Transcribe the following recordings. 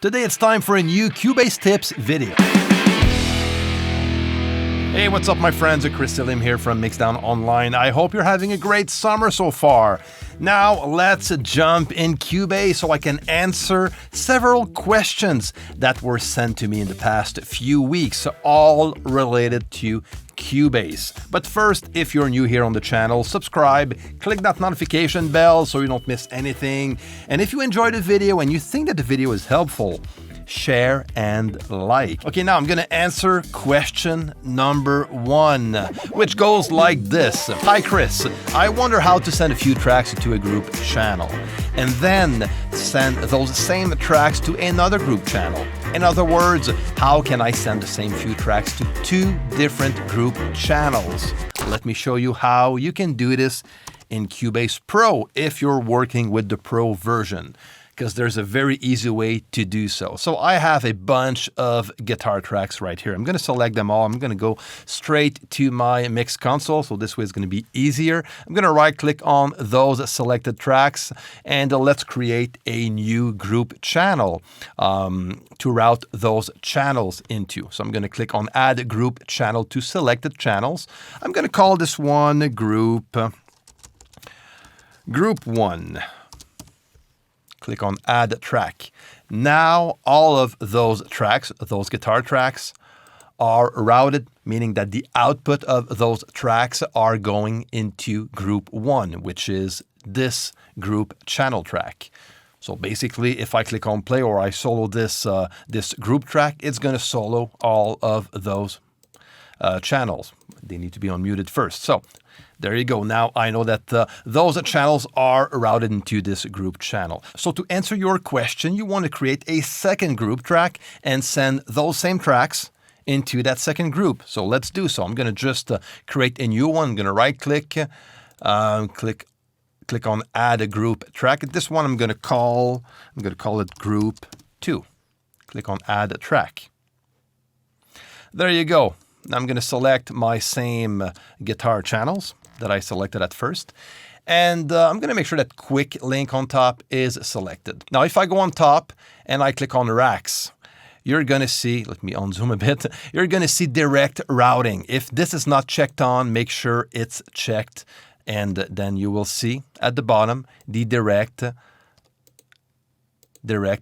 Today it's time for a new Cubase tips video. Hey, what's up my friends? Chris Selim here from MIXDOWN Online. I hope you're having a great summer so far. Now let's jump in Cubase so I can answer several questions that were sent to me in the past few weeks, all related to Cubase. But first, if you're new here on the channel, subscribe, click that notification bell so you don't miss anything. And if you enjoyed the video and you think that the video is helpful, share and like. Okay, now I'm gonna answer question number 1, which goes like this. Hi Chris, I wonder how to send a few tracks to a group channel and then send those same tracks to another group channel. In other words, how can I send the same few tracks to 2 different group channels? Let me show you how you can do this in Cubase Pro if you're working with the Pro version, because there's a very easy way to do so. So I have a bunch of guitar tracks right here. I'm going to select them all. I'm going to go straight to my mix console, so this way it's going to be easier. I'm going to right click on those selected tracks and let's create a new group channel to route those channels into. So I'm going to click on add group channel to selected channels. I'm going to call this one group 1. Click on add track. Now all of those tracks, those guitar tracks, are routed, meaning that the output of those tracks are going into group 1, which is this group channel track. So basically, if I click on play or I solo this group track, it's going to solo all of those channels. They need to be unmuted first. So there you go. Now I know that those channels are routed into this group channel. So to answer your question, you want to create a second group track and send those same tracks into that second group. So let's do so. I'm going to just create a new one. I'm going to right click, click on add a group track. This one I'm going to call it group 2. Click on add a track. There you go. Now I'm going to select my same guitar channels that I selected at first. And I'm going to make sure that quick link on top is selected. Now, if I go on top and I click on racks, you're going to see, let me unzoom a bit, you're going to see direct routing. If this is not checked on, make sure it's checked. And then you will see at the bottom the direct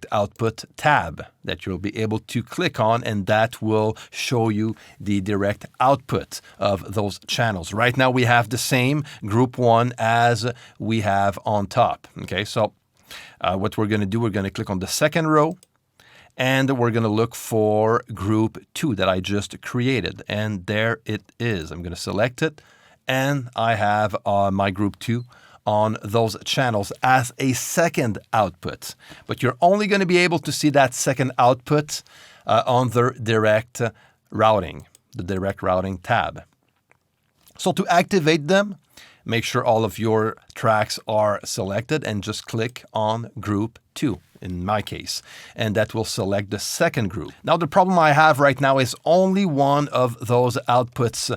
output tab that you'll be able to click on, and that will show you the direct output of those channels. Right now we have the same group 1 as we have on top. Okay, so what we're going to do, we're going to click on the second row and we're going to look for group 2 that I just created, and there it is. I'm going to select it and I have my group 2 on those channels as a second output. But you're only going to be able to see that second output on the direct routing tab. So to activate them, make sure all of your tracks are selected and just click on group 2 in my case, and that will select the second group. Now the problem I have right now is only one of those outputs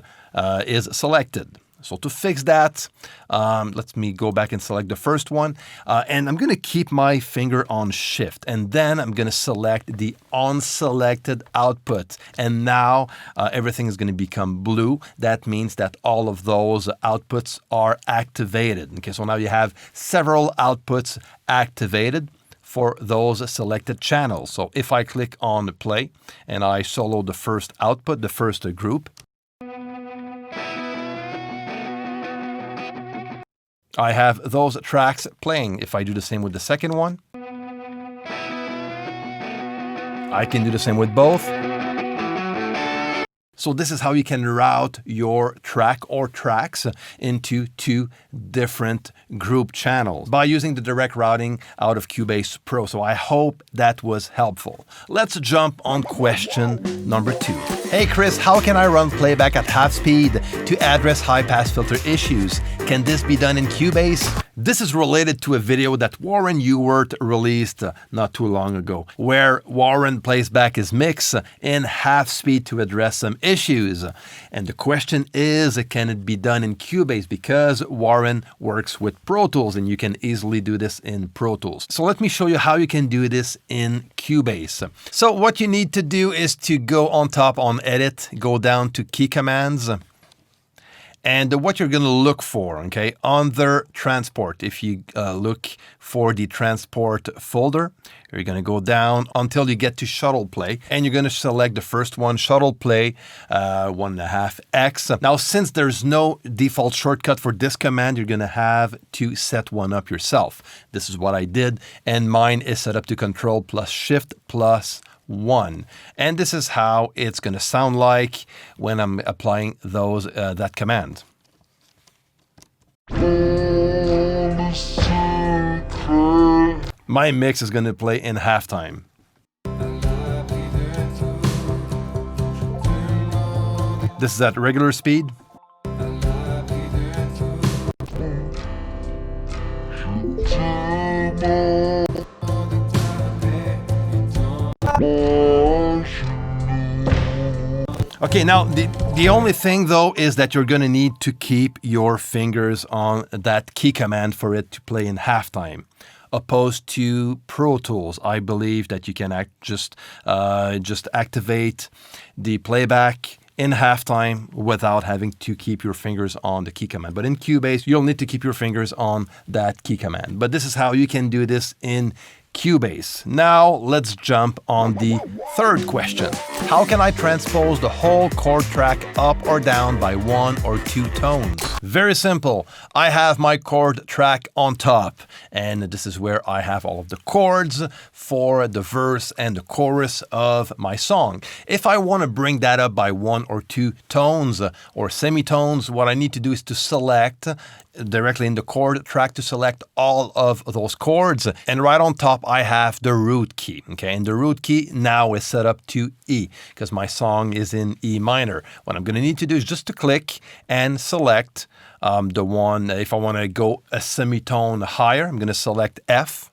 is selected. So to fix that, let me go back and select the first one. And I'm going to keep my finger on shift. And then I'm going to select the unselected output. And now everything is going to become blue. That means that all of those outputs are activated. Okay, so now you have several outputs activated for those selected channels. So if I click on play and I solo the first output, the first group, I have those tracks playing. If I do the same with the second one, I can do the same with both. So this is how you can route your track or tracks into 2 different group channels by using the direct routing out of Cubase Pro. So I hope that was helpful. Let's jump on question number 2. Hey Chris, how can I run playback at half speed to address high pass filter issues? Can this be done in Cubase? This is related to a video that Warren Ewart released not too long ago, where Warren plays back his mix in half speed to address some issues. And the question is, can it be done in Cubase? Because Warren works with Pro Tools and you can easily do this in Pro Tools. So let me show you how you can do this in Cubase. So what you need to do is to go on top on Edit, go down to Key Commands, and what you're going to look for, okay, under Transport, if you look for the Transport folder, you're going to go down until you get to Shuttle Play, and you're going to select the first one, Shuttle Play 1.5x. Now, since there's no default shortcut for this command, you're going to have to set one up yourself. This is what I did, and mine is set up to Control plus Shift plus 1. And this is how it's going to sound like when I'm applying that command. My mix is going to play in halftime. This is at regular speed. Okay, now the only thing though is that you're going to need to keep your fingers on that key command for it to play in halftime. Opposed to Pro Tools, I believe that you can just activate the playback in halftime without having to keep your fingers on the key command. But in Cubase, you'll need to keep your fingers on that key command. But this is how you can do this in Cubase. Now let's jump on the third question. How can I transpose the whole chord track up or down by 1 or 2 tones? Very simple. I have my chord track on top, and this is where I have all of the chords for the verse and the chorus of my song. If I want to bring that up by 1 or 2 tones or semitones, what I need to do is to select directly in the chord track to select all of those chords. And right on top, I have the root key. Okay, and the root key now is set up to E because my song is in E minor. What I'm going to need to do is just to click and select the one. If I want to go a semitone higher, I'm going to select F.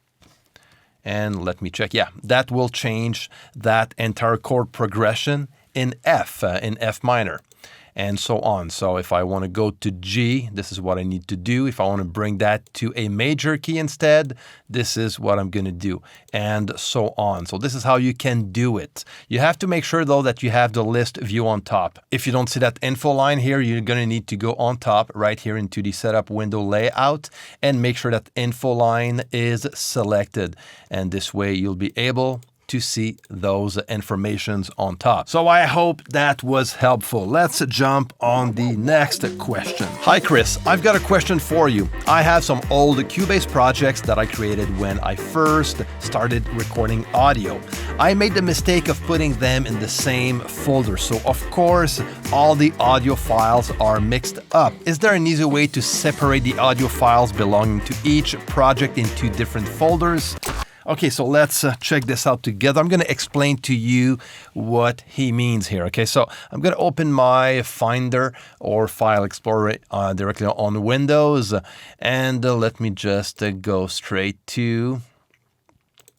And let me check. Yeah, that will change that entire chord progression in F minor. And so on. So if I want to go to G, this is what I need to do. If I want to bring that to a major key instead, this is what I'm going to do, and so on. So this is how you can do it. You have to make sure, though, that you have the list view on top. If you don't see that info line here, you're going to need to go on top right here into the setup window layout and make sure that info line is selected. And this way you'll be able to see those informations on top. So I hope that was helpful. Let's jump on the next question. Hi Chris, I've got a question for you. I have some old Cubase projects that I created when I first started recording audio. I made the mistake of putting them in the same folder, so of course all the audio files are mixed up. Is there an easy way to separate the audio files belonging to each project into different folders? Okay, so let's check this out together. I'm going to explain to you what he means here. Okay, so I'm going to open my Finder or File Explorer directly on Windows, and let me just go straight to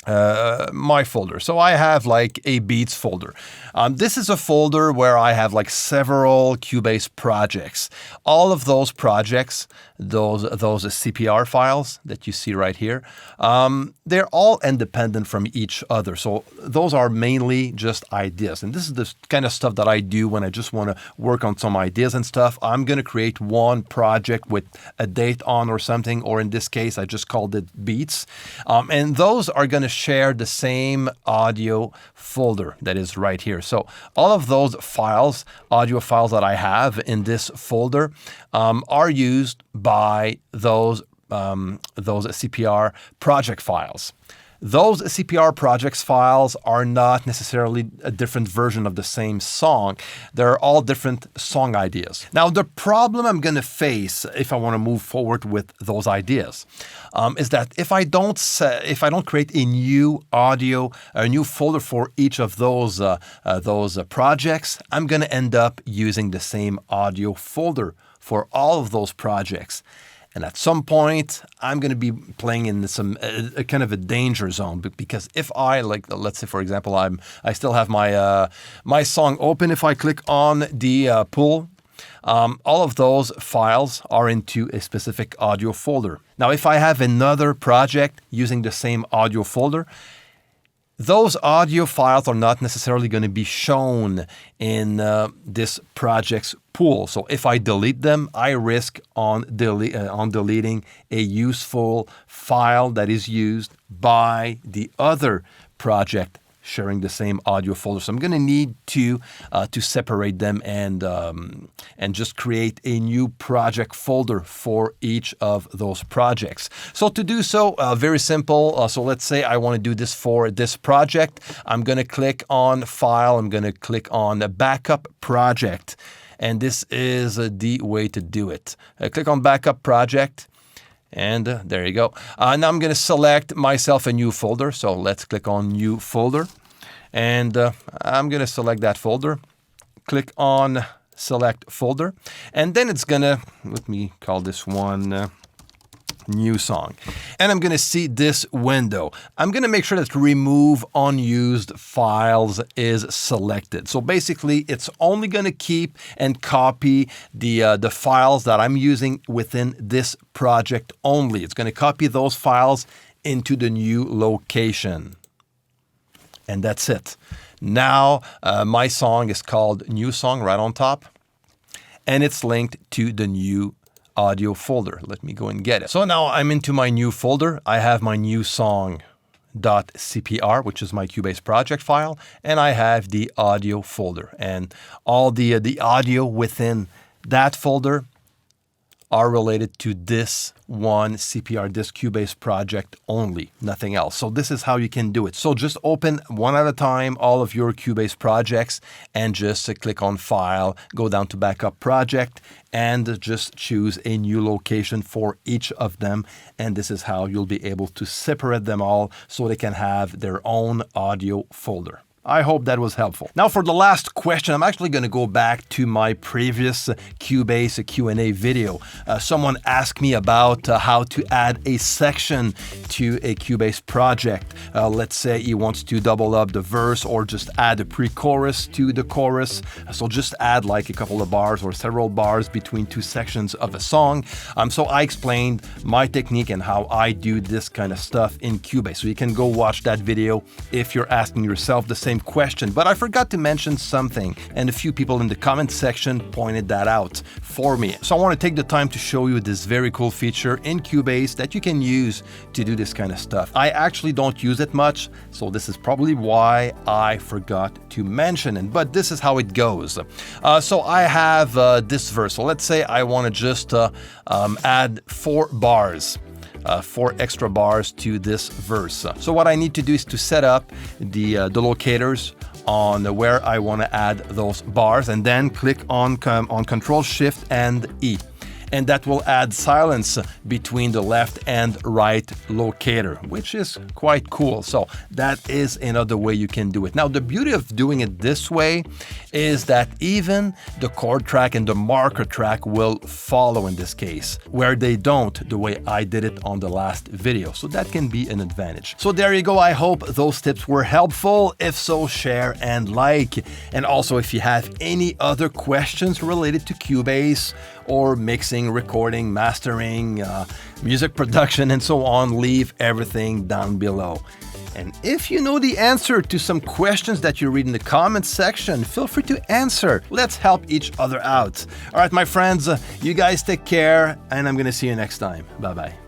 my folder. So I have like a beats folder. This is a folder where I have like several Cubase projects. All of those projects, those CPR files that you see right here, they're all independent from each other. So those are mainly just ideas. And this is the kind of stuff that I do when I just want to work on some ideas and stuff. I'm going to create one project with a date on or something, or in this case, I just called it beats. And those are going to share the same audio folder that is right here. So all of those files, audio files that I have in this folder, are used by those CPR project files. Those CPR projects files are not necessarily a different version of the same song. They're all different song ideas. Now, the problem I'm going to face if I want to move forward with those ideas is that if I don't create a new folder for each of those projects, I'm going to end up using the same audio folder for all of those projects. And at some point, I'm going to be playing in some a kind of a danger zone, because if I, like, let's say for example, I still have my my song open. If I click on the pull, all of those files are into a specific audio folder. Now, if I have another project using the same audio folder, those audio files are not necessarily going to be shown in this project's pool. So if I delete them, I risk on deleting a useful file that is used by the other project sharing the same audio folder. So I'm going to need to separate them and just create a new project folder for each of those projects. So to do so, very simple. So let's say I want to do this for this project. I'm going to click on File. I'm going to click on Backup Project. And this is the way to do it. Click on Backup Project. And there you go. Now I'm going to select myself a new folder. So let's click on New Folder. And I'm going to select that folder. Click on Select Folder. And then it's going to, let me call this one New Song. And I'm going to see this window. I'm going to make sure that Remove Unused Files is selected. So basically, it's only going to keep and copy the files that I'm using within this project only. It's going to copy those files into the new location. And that's it. Now, my song is called New Song right on top. And it's linked to the new audio folder. Let me go and get it. So now I'm into my new folder. I have my new song.cpr, which is my Cubase project file, and I have the audio folder. And all the audio within that folder are related to this one CPR, this Cubase project only, nothing else. So this is how you can do it. So just open one at a time all of your Cubase projects and just click on File, go down to Backup Project, and just choose a new location for each of them. And this is how you'll be able to separate them all so they can have their own audio folder. I hope that was helpful. Now for the last question, I'm actually going to go back to my previous Cubase Q&A video. Someone asked me about how to add a section to a Cubase project. Let's say he wants to double up the verse or just add a pre-chorus to the chorus. So just add like a couple of bars or several bars between two sections of a song. So I explained my technique and how I do this kind of stuff in Cubase. So you can go watch that video if you're asking yourself the same question. But I forgot to mention something, and a few people in the comment section pointed that out for me. So I want to take the time to show you this very cool feature in Cubase that you can use to do this kind of stuff. I actually don't use it much, so this is probably why I forgot to mention it, but this is how it goes. So I have this verse. So let's say I want to just add 4 bars. 4 extra bars to this verse. So what I need to do is to set up the locators on where I want to add those bars, and then click on Control Shift and E. And that will add silence between the left and right locator, which is quite cool. So that is another way you can do it. Now, the beauty of doing it this way is that even the chord track and the marker track will follow in this case, where they don't the way I did it on the last video. So that can be an advantage. So there you go. I hope those tips were helpful. If so, share and like. And also, if you have any other questions related to Cubase or mixing, recording, mastering, music production, and so on, leave everything down below. And if you know the answer to some questions that you read in the comments section, feel free to answer. Let's help each other out. All right, my friends, you guys take care, and I'm going to see you next time. Bye-bye.